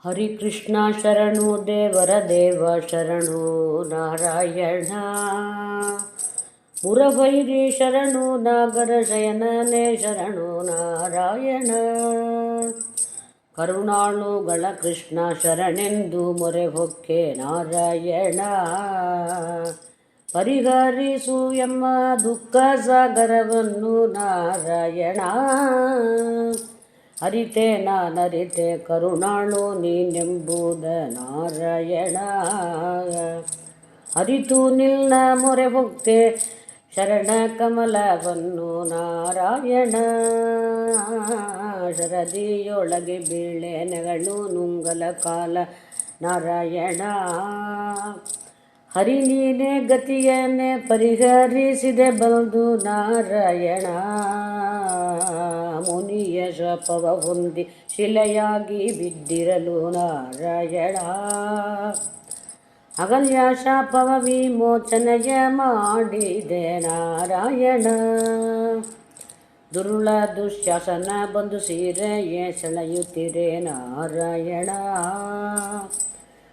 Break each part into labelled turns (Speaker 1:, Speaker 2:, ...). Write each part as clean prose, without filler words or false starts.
Speaker 1: ಹರಿಕೃಷ್ಣ ಶರಣು ದೇವರ ದೇವ ಶರಣು ನಾರಾಯಣ. ಮುರಭೈರಿ ಶರಣು ನಾಗರ ಶಯನನೇ ಶರಣು ನಾರಾಯಣ. ಕರುಣಾಳುಗಳ ಕೃಷ್ಣ ಶರಣೆಂದು ಮೊರೆ ಹೊಕ್ಕೆ ನಾರಾಯಣ. ಪರಿಹರಿಸು ಎಮ್ಮ ದುಃಖ ಸಾಗರವನ್ನು ನಾರಾಯಣ. ಅರಿತೆ ನಾನರಿತೆ ಕರುಣಾಳು ನೀನೆಂಬುದ ನಾರಾಯಣ. ಅರಿತು ನಿನ್ನ ಮೊರೆ ಹೊಕ್ತೆ ಶರಣ ಕಮಲವನ್ನು ನಾರಾಯಣ. ಶರದಿಯೊಳಗೆ ಬೀಳೆ ನೆಗಳು ನುಂಗಲ ಕಾಲ ನಾರಾಯಣ. ಹರಿ ನೀನೆ ಗತಿಯನ್ನೇ ಪರಿಹರಿಸಿದೆ ಬಲ್ದು ನಾರಾಯಣ. ಮುನಿಯ ಶಾಪವ ಹೊಂದಿ ಶಿಲೆಯಾಗಿ ಬಿದ್ದಿರಲು ನಾರಾಯಣ. ಅಗಲ್ಯ ಶಾಪವ ವಿಮೋಚನೆಯ ಮಾಡಿದೆ ನಾರಾಯಣ. ದುರುಳ ದುಶ್ಯಾಸನ ಬಂದು ಸೀರೆಯೇ ಸೆಳೆಯುತ್ತಿರೆ ನಾರಾಯಣ.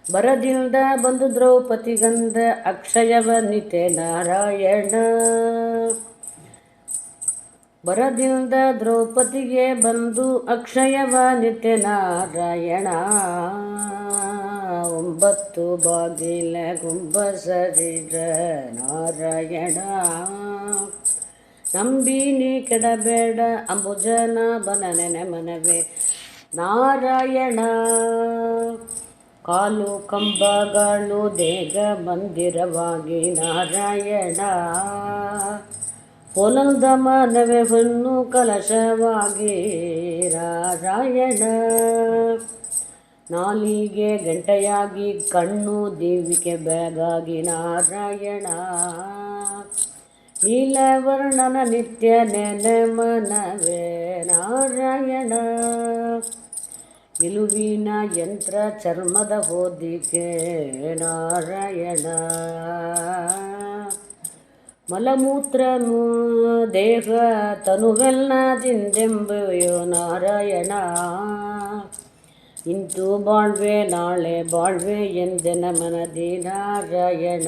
Speaker 1: ಬರದಿಲ್ದ ಬಂದು ದ್ರೌಪದಿಗಂದ ಅಕ್ಷಯವನಿತೆ ನಾರಾಯಣ. ಬರದಿಲ್ದ ದ್ರೌಪದಿಗೆ ಬಂದು ಅಕ್ಷಯವನಿತೆ ನಾರಾಯಣ. 9 ಬಾಗಿಲ ಗುಂಬಸರಿದ ನಾರಾಯಣ. ನಂಬಿನಿ ಕೆಡಬೇಡ ಅಂಬುಜನ ಬನನೆನೆ ಮನವೇ ನಾರಾಯಣ. ಕಾಲು ಕಂಬಗಳು ದೇಗ ಮಂದಿರವಾಗಿ ನಾರಾಯಣ. ಹೊಲದ ಮನವೇ ಹೊನ್ನು ಕಲಶವಾಗಿ ನಾರಾಯಣ. ನಾಲಿಗೆ ಗಂಟೆಯಾಗಿ ಕಣ್ಣು ದೀವಿಕೆ ಬೆಳಗಾಗಿ ನಾರಾಯಣ. ನೀಲವರ್ಣನ ನಿತ್ಯ ನೆನೆ ಮನವೇ ನಾರಾಯಣ. ನಿಲುವಿನ ಯಂತ್ರ ಚರ್ಮದ ಹೋದಿಕೆ ನಾರಾಯಣ. ಮಲಮೂತ್ರ ದೇಹ ತನುವೆಲ್ಲ ತಿಂದೆಂಬೆಯೋ ನಾರಾಯಣ. ಇಂತು ಬಾಳ್ವೆ ನಾಳೆ ಬಾಳ್ವೆ ಎಂದೆನ ಮನದಿ ನಾರಾಯಣ.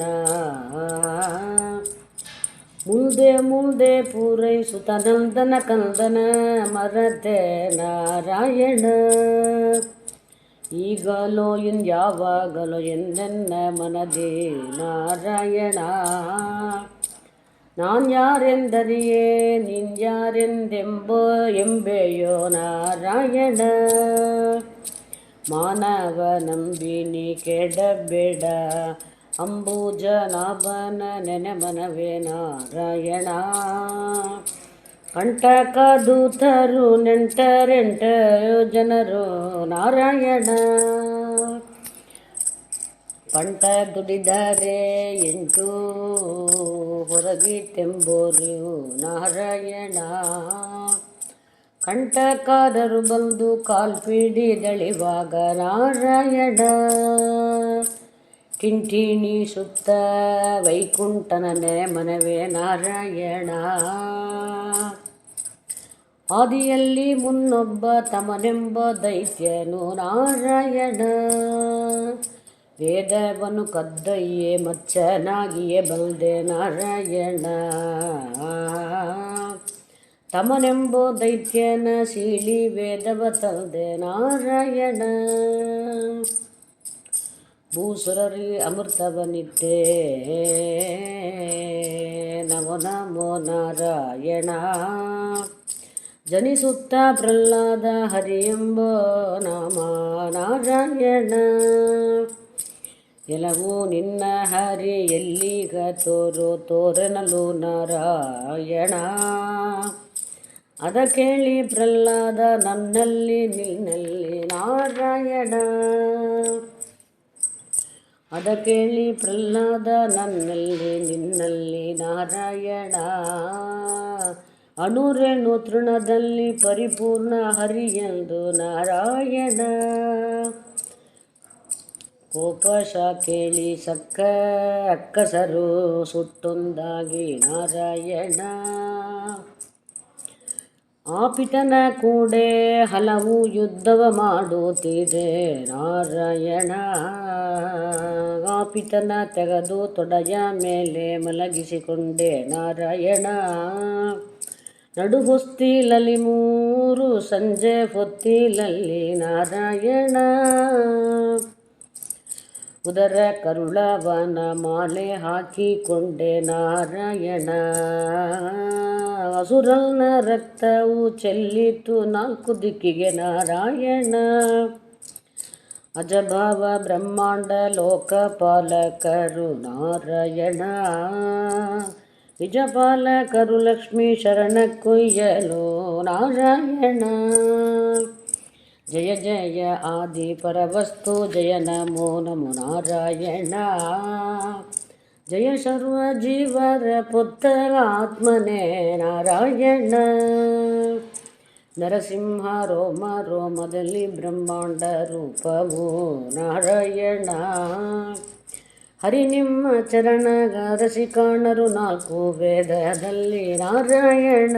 Speaker 1: ಮುಂದೆ ಮುಂದೆ ಪೂರೈಸುತ್ತನಂದನ ಕಂದನ ಮರತೆ ನಾರಾಯಣ. ಈಗಲೋ ಯಾವಾಗಲೋ ಎಂದೆನ್ನ ಮನದಿ ನಾರಾಯಣ. ನಾನು ಯಾರೆಂದರಿಯೇ ನೀನು ಎಂಬೆಯೋ ನಾರಾಯಣ. ಮಾನವ ನಂಬಿನಿ ಕೆಡಬೇಡ ಅಂಬುಜನಾಭನ ನೆನೆ ಮನವೇ ನಾರಾಯಣ. ಕಂಟಕ ದೂತರು ನೆಂಟರೆಂಟು ಜನರು ನಾರಾಯಣ. ಪಂಟ ದುಡಿದರೆ 8 ಹೊರಗಿತೆಂಬೋರು ನಾರಾಯಣ. ಕಂಟಕಾರರು ಬಂದು ಕಾಲ್ಪಿಡಿದಳಿವಾಗ ನಾರಾಯಣ. ಕಿಂಟಿಣಿ ಸುತ್ತ ವೈಕುಂಠನನೆ ಮನವೇ ನಾರಾಯಣ. ಆದಿಯಲ್ಲಿ ಮುನ್ನೊಬ್ಬ ತಮನೆಂಬ ದೈತ್ಯನು ನಾರಾಯಣ. ವೇದವನ್ನು ಕದ್ದಯ್ಯೇ ಮಚ್ಚನಾಗಿಯೇ ಬಲ್ದೆ ನಾರಾಯಣ. ತಮನೆಂಬ ದೈತ್ಯನ ಸೀಳಿ ವೇದವ ತಲ್ದೆ ನಾರಾಯಣ. ಭೂಸುರರಿ ಅಮೃತವನಿದ್ದೆ ನಮೋ ನಮೋ ನಾರಾಯಣ. ಜನಿಸುತ್ತ ಪ್ರಹ್ಲಾದ ಹರಿಯೆಂಬ ನಾಮ ನಾರಾಯಣ. ಎಲ್ಲವೂ ನಿನ್ನ ಹರಿ ಎಲ್ಲಿಗ ತೋರನಲು ನಾರಾಯಣ. ಅದ ಕೇಳಿ ಪ್ರಹ್ಲಾದ ನನ್ನಲ್ಲಿ ನಿನ್ನಲ್ಲಿ ನಾರಾಯಣ. ಅದ ಕೇಳಿ ಪ್ರಹ್ಲಾದ ನನ್ನಲ್ಲಿ ನಿನ್ನಲ್ಲಿ ನಾರಾಯಣ. ಅಣುರೇಣು ತೃಣದಲ್ಲಿ ಪರಿಪೂರ್ಣ ಹರಿಯೆಂದು ನಾರಾಯಣ. ಕೋಪಶ ಕೇಳಿ ಅಕ್ಕಸರು ಸುಟ್ಟೊಂದಾಗಿ ನಾರಾಯಣ. ಆಪಿತನ ಕೂಡೆ ಹಲವು ಯುದ್ಧವ ಮಾಡುತ್ತಿದೆ ನಾರಾಯಣ. ಆಪಿತನ ತೆಗೆದು ತೊಡೆಯ ಮೇಲೆ ಮಲಗಿಸಿಕೊಂಡೆ ನಾರಾಯಣ. ನಡುಹೊಸ್ತಿಲಲ್ಲಿ 3 ಸಂಜೆ ಹೊತ್ತಿಲಲ್ಲಿ ನಾರಾಯಣ. ಉದರ ಕರುಳವನ ಮಾಲೆ ಹಾಕಿಕೊಂಡೆ ನಾರಾಯಣ. ಅಸುರನ ರಕ್ತವು ಚೆಲ್ಲಿತು 4 ದಿಕ್ಕಿಗೆ ನಾರಾಯಣ. ಅಜಭಾವ ಬ್ರಹ್ಮಾಂಡ ಲೋಕಪಾಲಕರು ನಾರಾಯಣ. ನಿಜಪಾಲಕರು ಲಕ್ಷ್ಮೀ ಶರಣ ಕೊಯ್ಯಲು ನಾರಾಯಣ. ಜಯ ಜಯ ಆದಿ ಪರವಸ್ತು ಜಯ ನಮೋ ನಮೋ ನಾರಾಯಣ. ಜಯ ಸರ್ವ ಜೀವರ ಪುತ್ರ ಆತ್ಮನೇ ನಾರಾಯಣ. ನರಸಿಂಹ ರೋಮ ರೋಮದಲ್ಲಿ ಬ್ರಹ್ಮಾಂಡ ರೂಪವು ನಾರಾಯಣ. ಹರಿ ನಿಮ್ಮ ಚರಣಗ ರಸಿ ಕಾಣರು 4 ವೇದದಲ್ಲಿ ನಾರಾಯಣ.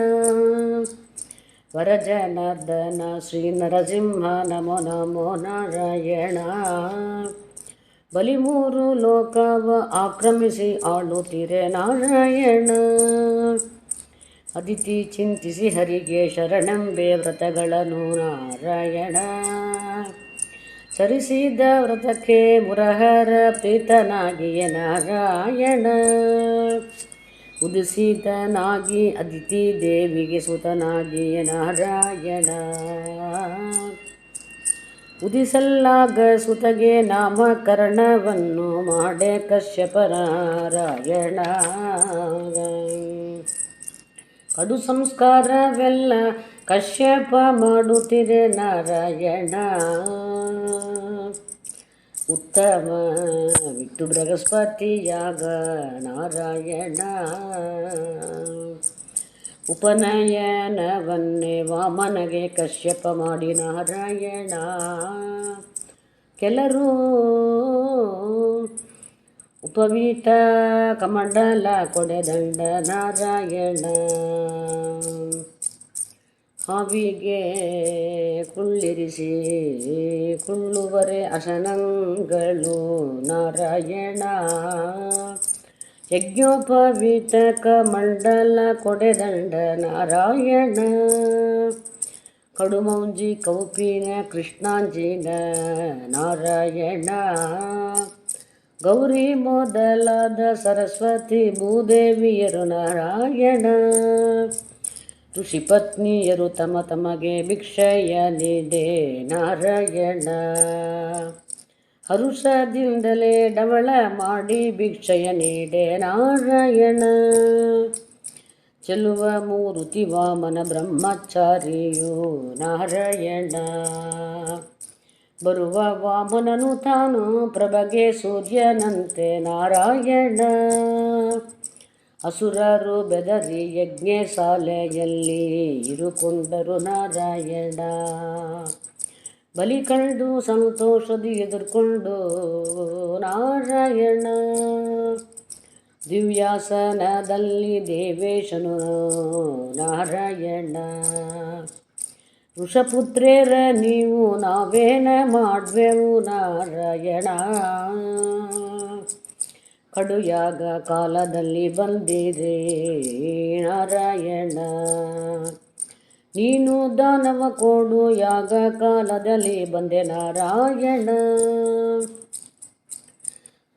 Speaker 1: ವರಜನಾರ್ದನ ಶ್ರೀ ನರಸಿಂಹ ನಮೋ ನಮೋ ನಾರಾಯಣ. ಬಲಿ 3 ಲೋಕವ ಆಕ್ರಮಿಸಿ ಆಳುತ್ತೀರೆ ನಾರಾಯಣ. ಅದಿತಿ ಚಿಂತಿಸಿ ಹರಿಗೆ ಶರಣಂಬೆ ವ್ರತಗಳನ್ನು ನಾರಾಯಣ. ಚರಿಸಿದ ವ್ರತಕ್ಕೆ ಮುರಹರ ಪ್ರೀತನಾಗಿಯೇ ನಾರಾಯಣ. ಉದಿಸಿದನಾಗಿ ಅದಿತಿ ದೇವಿಗೆ ಸುತನಾಗಿಯೇ ನಾರಾಯಣ. ಉದಿಸಲಾಗ ಸುತಗೆ ನಾಮಕರಣವನ್ನು ಮಾಡೆ ಕಶ್ಯಪ ನಾರಾಯಣ. ಕಡು ಸಂಸ್ಕಾರವೆಲ್ಲ ಕಶ್ಯಪ ಮಾಡುತ್ತಿದೆ ನಾರಾಯಣ. ಉತ್ತಮ ಬಿಟ್ಟು ಬೃಹಸ್ಪತಿಯಾಗ ನಾರಾಯಣ. ಉಪನಯನವನ್ನೇ ವಾಮನಗೆ ಕಶ್ಯಪ ಮಾಡಿ ನಾರಾಯಣ. ಕೆಲರು ಉಪವೀತ ಕಮಂಡಲ ಕೊಡೆದಂಡ ನಾರಾಯಣ. ಹಾವಿಗೆ ಕುಳ್ಳಿರಿಸಿ ಕುಳ್ಳುವರೆ ಅಶನಂಗಳು ನಾರಾಯಣ. ಯಜ್ಞೋಪವೀತ ಕಮಂಡಲ ಕೊಡೆದಂಡ ನಾರಾಯಣ. ಕಡುಮೌಂಜಿ ಕೌಪಿನ ಕೃಷ್ಣಾಂಜಿನ ನಾರಾಯಣ. ಗೌರಿ ಮೊದಲಾದ ಸರಸ್ವತಿ ಭೂದೇವಿಯರು ನಾರಾಯಣ. ಋಷಿ ಪತ್ನಿಯರು ತಮ ತಮಗೆ ಭಿಕ್ಷೆಯ ನೀಡೆ ನಾರಾಯಣ. ಹರುಷದಿಂದಲೇ ಡವಳ ಮಾಡಿ ಭಿಕ್ಷೆಯ ನೀಡೆ ನಾರಾಯಣ. ಚೆಲುವ ಮೂರುತಿ ವಾಮನ ಬ್ರಹ್ಮಚಾರಿಯು ನಾರಾಯಣ. ಬರುವ ವಾಮನನು ತಾನು ಪ್ರಭಗೆ ಸೂರ್ಯನಂತೆ ನಾರಾಯಣ. ಅಸುರರು ಬೆದರಿ ಯಜ್ಞಶಾಲೆಯಲ್ಲಿ ಇರುಕೊಂಡರು ನಾರಾಯಣ. ಬಲಿ ಕಂಡು ಸಂತೋಷದಿ ಎದುರ್ಕೊಂಡು ನಾರಾಯಣ. ದಿವ್ಯಾಸನದಲ್ಲಿ ದೇವೇಶನು ನಾರಾಯಣ. ಋಷಪುತ್ರೇರ ನೀವು ನಾವೇನ ಮಾಡ್ವೆವು ನಾರಾಯಣ. ಕಡುಯಾಗ ಕಾಲದಲ್ಲಿ ಬಂದಿದೆ ನಾರಾಯಣ. ನೀನು ದಾನವ ಕೊಡು ಯಾಗ ಕಾಲದಲ್ಲಿ ಬಂದೆ ನಾರಾಯಣ.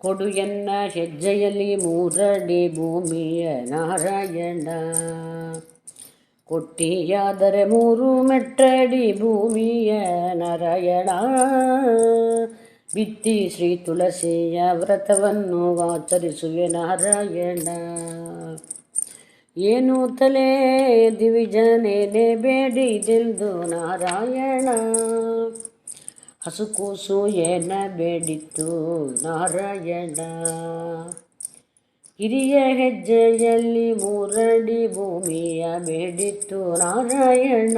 Speaker 1: ಕೊಡು ಎನ್ನ ಹೆಜ್ಜೆಯಲ್ಲಿ 3 ಅಡಿ ಭೂಮಿಯ ನಾರಾಯಣ. ಕೊಟ್ಟಿಯಾದರೆ 3 ಮೆಟ್ಟಡಿ ಭೂಮಿಯ ನಾರಾಯಣ. ಬಿತ್ತಿ ಶ್ರೀ ತುಳಸಿಯ ವ್ರತವನ್ನು ಆಚರಿಸುವೆ ನಾರಾಯಣ. ಏನು ತಲೆ ದಿವಿಜನೇನೆ ಬೇಡಿದೆಂದು ನಾರಾಯಣ. ಹಸುಕೂಸು ಏನ ಬೇಡಿತ್ತು ನಾರಾಯಣ. ಹಿರಿಯ ಹೆಜ್ಜೆಯಲ್ಲಿ 3 ಅಡಿ ಭೂಮಿಯ ಬೇಡಿತ್ತು ನಾರಾಯಣ.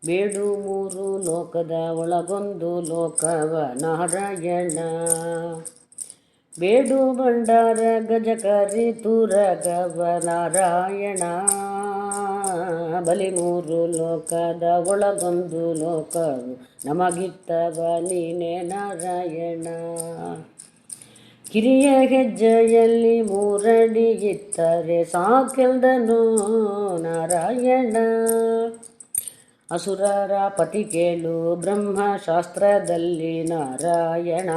Speaker 1: ಬೇಡು 3 ಲೋಕದ ಒಳಗೊಂದು ಲೋಕವ ನಾರಾಯಣ. ಬೇಡು ಭಂಡಾರ ಗಜಕರಿ ತುರಗವ ನಾರಾಯಣ. ಬಲಿ ಮೂರು ಲೋಕದ ಒಳಗೊಂದು ಲೋಕವು ನಮಗಿತ್ತವ ನೀನೇ ನಾರಾಯಣ. ಕಿರಿಯ ಹೆಜ್ಜೆಯಲ್ಲಿ ಮೂರಡಿ ಇತ್ತರೆ ಸಾಕೆಲ್ದನು ನಾರಾಯಣ. ಅಸುರರ ಪತಿ ಕೇಳು ಬ್ರಹ್ಮಶಾಸ್ತ್ರದಲ್ಲಿ ನಾರಾಯಣ.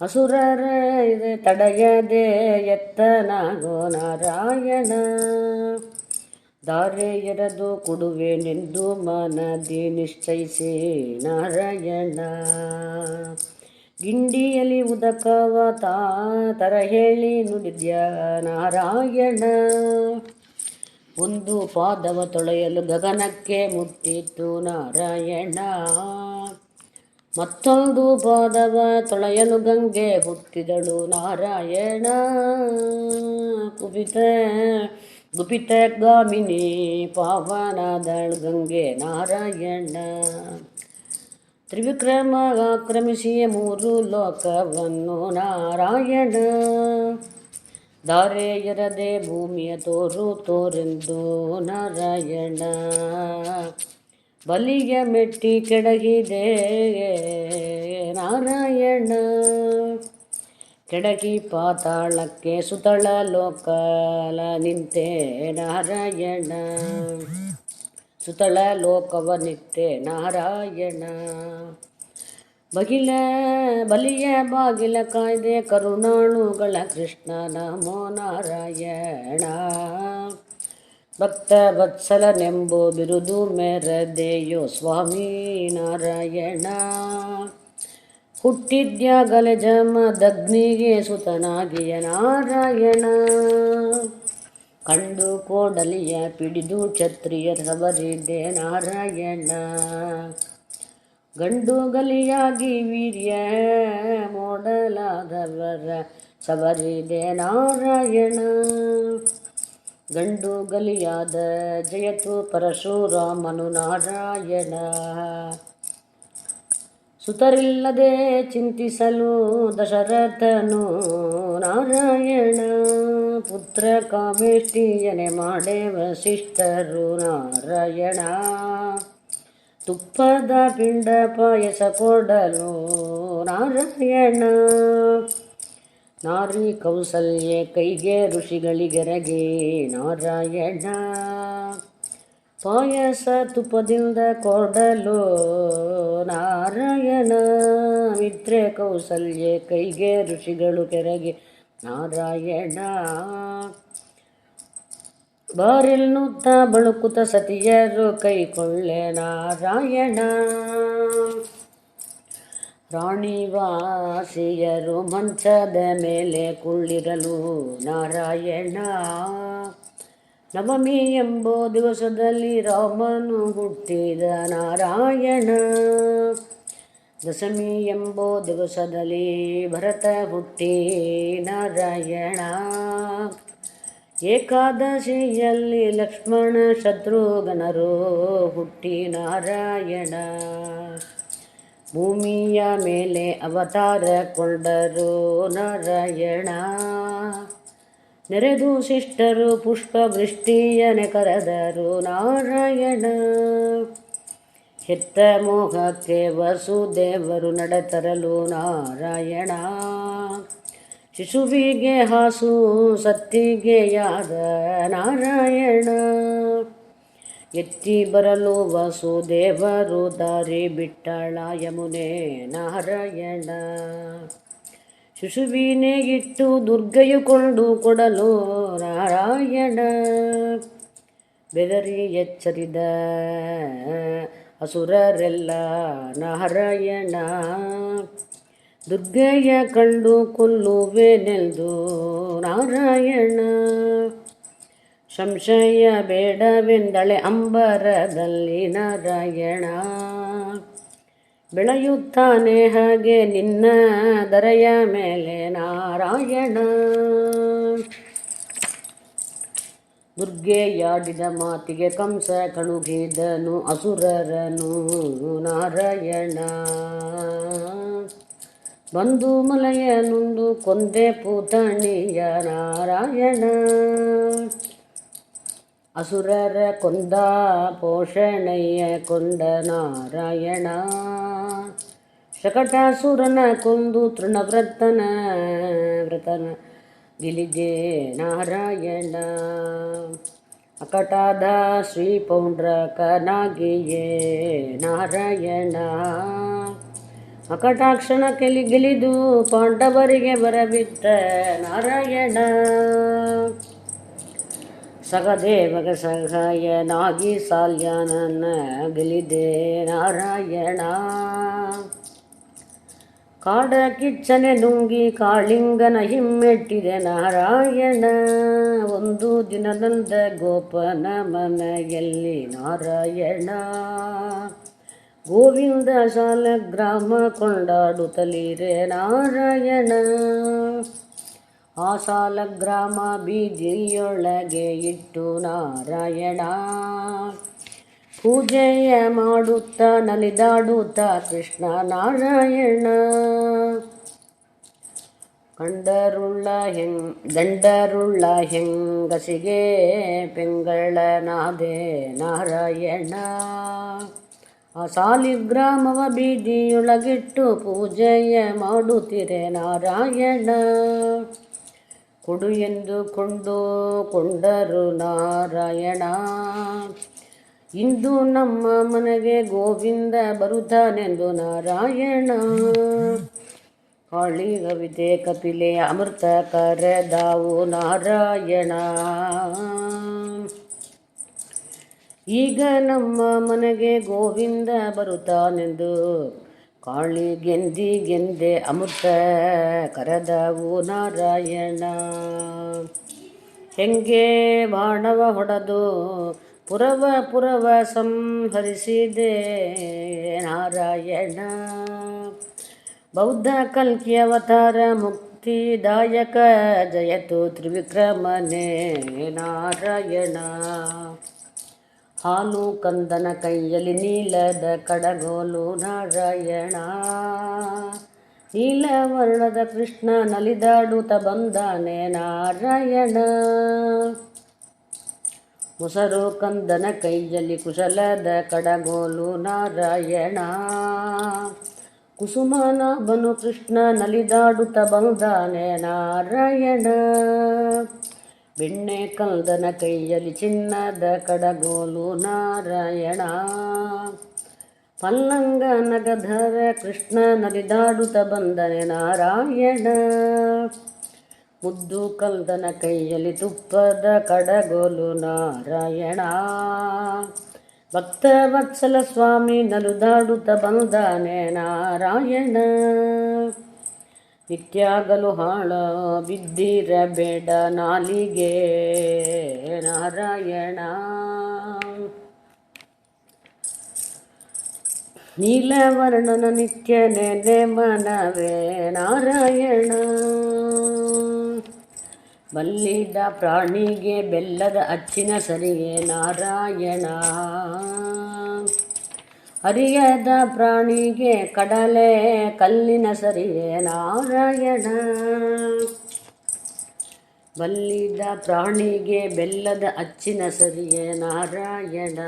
Speaker 1: ಅಸುರರ ತಡೆಯದೆ ಎತ್ತನಾಗೋ ನಾರಾಯಣ. ದಾರೆ ಎರೆದು ಕೊಡುವೆನೆಂದು ಮನದಿ ನಿಶ್ಚಯಿಸಿ ನಾರಾಯಣ. ಗಿಂಡಿಯಲ್ಲಿ ಉದಕವ ತರ ಹೇಳಿ ನುಡಿದ್ಯ ನಾರಾಯಣ. ಒಂದು ಪಾದವ ತೊಳೆಯಲು ಗಗನಕ್ಕೆ ಮುಟ್ಟಿತು ನಾರಾಯಣ. ಮತ್ತೊಂದು ಪಾದವ ತೊಳೆಯಲು ಗಂಗೆ ಹುಟ್ಟಿದಳು ನಾರಾಯಣ. ಗುಪಿತ ಗಾಮಿನಿ ಪಾವನಾದಳು ಗಂಗೆ ನಾರಾಯಣ. ತ್ರಿವಿಕ್ರಮ ಆಕ್ರಮಿಸಿ ಮೂರು ಲೋಕವನ್ನು ನಾರಾಯಣ. ದಾರೆ ಎರದೆ ಭೂಮಿಯ ತೋರೆಂದು ನಾರಾಯಣ. ಬಲಿಯ ಮೆಟ್ಟಿ ಕೆಡಗಿದೆ ನಾರಾಯಣ. ಕೆಡಗಿ ಪಾತಾಳಕ್ಕೆ ಸುತಳ ಲೋಕಲ ನಿಂತೆ ನಾರಾಯಣ. ಸುತಳ ಲೋಕವ ನಿತ್ಯ ನಾರಾಯಣ. ಬಲಿಯ ಬಾಗಿಲ ಕಾಯ್ದೆ ಕರುಣಾಳುಗಳ ಕೃಷ್ಣ ನಮೋ ನಾರಾಯಣ. ಭಕ್ತ ವತ್ಸಲನೆಂಬು ಬಿರುದು ಮೆರದೆಯೋ ಸ್ವಾಮಿ ನಾರಾಯಣ. ಹುಟ್ಟಿದ್ಯಾಗಲೇ ಜಮದಗ್ನಿಗೆ ಸುತನಾಗಿಯ ನಾರಾಯಣ. ಕಂಡು ಕೋಡಲಿಯ ಪಿಡಿದು ಕ್ಷತ್ರಿಯರ ಸಬರಿದೆ ನಾರಾಯಣ. ಗಂಡು ಗಲಿಯಾಗಿ ವೀರ್ಯ ಮೋಡಲಾದವರ ಸಬರಿದೆ ನಾರಾಯಣ. ಗಂಡು ಗಲಿಯಾದ ಜಯತು ಪರಶುರಾಮನು ನಾರಾಯಣ. ಸುತರಿಲ್ಲದೆ ಚಿಂತಿಸಲು ದಶರಥನು ನಾರಾಯಣ. ಪುತ್ರ ಕಾಮೇಷ್ಟಿಯನೆ ಮಾಡೆ ವಸಿಷ್ಠರು ನಾರಾಯಣ. ತುಪ್ಪದ ಪಿಂಡ ಪಾಯಸ ಕೊಡಲು ನಾರಾಯಣ. ನಾರಿ ಕೌಸಲ್ಯೆ ಕೈಗೆ ಋಷಿಗಳಿಗೆರಗೆ ನಾರಾಯಣ. ಪಾಯಸ ತುಪ್ಪದಿಂದ ಕೊಡಲು ನಾರಾಯಣ. ಮಿತ್ರೆ ಕೌಸಲ್ಯೆ ಕೈಗೆ ಋಷಿಗಳು ಕೆರಗೆ ನಾರಾಯಣ. ಬಾರಿಲ್ನುತ್ತ ಬಳುಕುತ ಸತಿಯರು ಕೈಕೊಳ್ಳೆ ನಾರಾಯಣ. ರಾಣಿವಾಸಿಯರು ಮಂಚದ ಮೇಲೆ ಕುಳ್ಳಿರಲು ನಾರಾಯಣ. ನವಮಿ ಎಂಬೋ ದಿವಸದಲ್ಲಿ ರಾಮನು ಹುಟ್ಟಿದ ನಾರಾಯಣ. ದಶಮಿ ಎಂಬೋ ದಿವಸದಲ್ಲಿ ಭರತ ಹುಟ್ಟಿ ನಾರಾಯಣ. ಏಕಾದಶಿಯಲ್ಲಿ ಲಕ್ಷ್ಮಣ ಶತ್ರುಘ್ನರು ಹುಟ್ಟಿ ನಾರಾಯಣ. ಭೂಮಿಯ ಮೇಲೆ ಅವತಾರಗೊಂಡರು ನಾರಾಯಣ. ನೆರೆದು ಶಿಷ್ಟರು ಪುಷ್ಪ ವೃಷ್ಟಿಯನೆ ಕರೆದರು ನಾರಾಯಣ. ಹೆತ್ತ ಮೋಹಕ್ಕೆ ವಸುದೇವರು ನಡೆತರಲು ನಾರಾಯಣ. ಶಿಶುವಿಗೆ ಹಾಸು ಸತ್ತಿಗೆ ಯಾದ ನಾರಾಯಣ. ಎತ್ತಿ ಬರಲು ವಸುದೇವರು ದಾರಿ ಬಿಟ್ಟಳ ಯಮುನೆ ನಾರಾಯಣ. ಶಿಶುವಿನೇ ಇಟ್ಟು ದುರ್ಗೆಯು ಕೊಂಡು ಕೊಡಲು ನಾರಾಯಣ. ಬೆದರಿ ಎಚ್ಚರಿದ ಅಸುರರೆಲ್ಲ ನಾರಾಯಣ. ದುರ್ಗೆಯ ಕಂಡು ಕೊಲ್ಲುವೆನೆಂದು ನಾರಾಯಣ. ಸಂಶಯ ಬೇಡವೆಂದಳೆ ಅಂಬರದಲ್ಲಿ ನಾರಾಯಣ. ಬೆಳೆಯುತ್ತಾನೆ ಹಾಗೆ ನಿನ್ನ ದರೆಯ ಮೇಲೆ ನಾರಾಯಣ. ದುರ್ಗೆಯಾಡಿದ ಮಾತಿಗೆ ಕಂಸ ಕಳುಹಿದನು ಅಸುರರನು ನಾರಾಯಣ. ಬಂದು ಮಲೆಯ ನುಂದು ಕೊಂದೆ ಪೂತಣಿಯ ನಾರಾಯಣ. ಅಸುರರ ಕೊಂದ ಪೋಷಣೆಯ ಕೊಂಡ ನಾರಾಯಣ. ಶಕಟಾಸುರನ ಕೊಂದು ತೃಣವ್ರತನ ಗಿಲಿಜೆ ನಾರಾಯಣ. ಅಕಟಾದ ಶ್ರೀ ಪೌಂಡ್ರಕನಾಗಿಯೇ ನಾರಾಯಣ. ಅಕಟಾಕ್ಷಣ ಗಿಲಿದು ಪಾಂಡವರಿಗೆ ಬರಬಿಟ್ಟ ನಾರಾಯಣ. ಸಹದೇವಗ ಸಹಾಯನಾಗಿ ಸಾಲ್ಯಾನನ ಗೆಲಿದೆ ನಾರಾಯಣ. ಕಾಡ ಕಿಚ್ಚನೆ ನುಂಗಿ ಕಾಳಿಂಗನ ಹಿಮ್ಮೆಟ್ಟಿದೆ ನಾರಾಯಣ. ಒಂದು ದಿನದಂದ ಗೋಪನ ಮನೆಯಲ್ಲಿ ನಾರಾಯಣ. ಗೋವಿಂದ ಶಾಲಗ್ರಾಮ ಕೊಂಡಾಡುತ್ತಲೀರೆ ನಾರಾಯಣ. ಆ ಸಾಲಗ್ರಾಮ ಬೀದಿಯೊಳಗೆ ಇಟ್ಟು ನಾರಾಯಣ. ಪೂಜೆಯ ಮಾಡುತ್ತಾ ನಲಿದಾಡುತ್ತಾ ಕೃಷ್ಣ ನಾರಾಯಣ. ಗಂಡರುಳ್ಳ ಹೆಂಗಸಿಗೆ ಪೆಂಗಳನಾದೆ ನಾರಾಯಣ. ಆ ಸಾಲಿಗ್ರಾಮವ ಬೀದಿಯೊಳಗಿಟ್ಟು ಪೂಜೆಯ ಮಾಡುತ್ತಿರೆ ನಾರಾಯಣ. ಕೊಡು ಎಂದು ಕೊಂಡರು ನಾರಾಯಣ. ಇಂದು ನಮ್ಮ ಮನೆಗೆ ಗೋವಿಂದ ಬರುತ್ತಾನೆಂದು ನಾರಾಯಣ. ಕಾಳಿ ಕವಿತೆ ಕಪಿಲೆ ಅಮೃತ ಕರೆದಾವು ನಾರಾಯಣ. ಈಗ ನಮ್ಮ ಮನೆಗೆ ಗೋವಿಂದ ಬರುತ್ತಾನೆಂದು ಕಾಳಿ ಗೆಂದೆ ಅಮೃತ ಕರೆದವು ನಾರಾಯಣ. ಹೆಂಗೆ ಬಾಣವ ಹೊಡೆದು ಪುರವ ಸಂಹರಿಸಿದೆ ನಾರಾಯಣ. ಬೌದ್ಧ ಕಲ್ಕಿ ಅವತಾರ ಮುಕ್ತಿದಾಯಕ ಜಯತು ತ್ರಿವಿಕ್ರಮನೇ ನಾರಾಯಣ. ಹಾಲು ಕಂದನ ಕೈಯಲ್ಲಿ ನೀಲದ ಕಡಗೋಲು ನಾರಾಯಣ. ನೀಲವರ್ಣದ ಕೃಷ್ಣ ನಲಿದಾಡುತ್ತ ಬಂದಾನೆ ನಾರಾಯಣ. ಮೊಸರು ಕಂದನ ಕೈಯಲ್ಲಿ ಕುಶಲದ ಕಡಗೋಲು ನಾರಾಯಣ. ಕುಸುಮನಾಭನು ಕೃಷ್ಣ ನಲಿದಾಡುತ್ತ ಬಂದಾನೆ ನಾರಾಯಣ. ಬೆಣ್ಣೆ ಕಂದನ ಕೈಯಲ್ಲಿ ಚಿನ್ನದ ಕಡಗೋಲು ನಾರಾಯಣ. ಪಲ್ಲಂಗ ನಗಧರ ಕೃಷ್ಣ ನಲಿದಾಡುತ್ತ ಬಂದನೆ ನಾರಾಯಣ. ಮುದ್ದು ಕಂದನ ಕೈಯಲ್ಲಿ ತುಪ್ಪದ ಕಡಗೋಲು ನಾರಾಯಣ. ಭಕ್ತ ವತ್ಸಲ ಸ್ವಾಮಿ ನಲಿದಾಡುತ್ತ ಬಂದಾನೆ ನಾರಾಯಣ. ನಿತ್ಯಾಗಲು ಹಾಳ ಬಿದ್ದಿರಬೇಡ ನಾಲಿಗೆ ನಾರಾಯಣ. ನೀಲವರ್ಣನ ನಿತ್ಯ ನೆನೆ ಮನವೇ ನಾರಾಯಣ. ಬಲ್ಲಿದ ಪ್ರಾಣಿಗೆ ಬೆಲ್ಲದ ಅಚ್ಚಿನ ಸರಿಯೇ ನಾರಾಯಣ. ಅರಿಯದ ಪ್ರಾಣಿಗೆ ಕಡಲೆ ಕಲ್ಲಿನ ಸರಿಯೇ ನಾರಾಯಣ. ಬಲ್ಲಿದ ಪ್ರಾಣಿಗೆ ಬೆಲ್ಲದ ಅಚ್ಚಿನ ಸರಿಯೇ ನಾರಾಯಣ.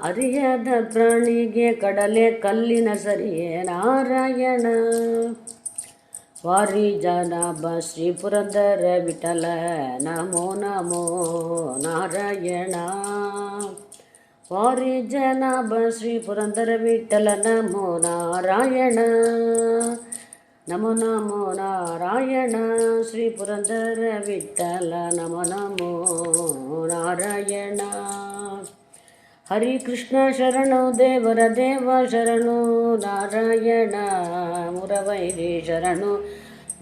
Speaker 1: ಅರಿಯದ ಪ್ರಾಣಿಗೆ ಕಡಲೆ ಕಲ್ಲಿನ ಸರಿಯೇ ನಾರಾಯಣ. ವಾರಿ ಜನಾಭ ಶ್ರೀ ಪುರಂದರ ವಿಠಲ ನಮೋ ನಮೋ ನಾರಾಯಣ. ವಾರಿ ಜನಾಭ ಶ್ರೀ ಪುರಂದರ ವಿಠಲ ನಮೋ ನಾರಾಯಣ. ನಮೋ ನಮೋ ನಾರಾಯಣ. ಶ್ರೀ ಪುರಂದರ ವಿಠಲ ನಮೋ ನಮೋ ನಾರಾಯಣ. ಹರಿ ಕೃಷ್ಣ ಶರಣು ದೇವರ ದೇವ ಶರಣು ನಾರಾಯಣ. ಮುರವೈರಿ ಶರಣು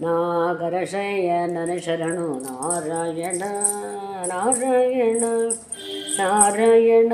Speaker 1: ನಾಗರ ಶಯನನ ಶರಣು ನಾರಾಯಣ ನಾರಾಯಣ ನಾರಾಯಣ.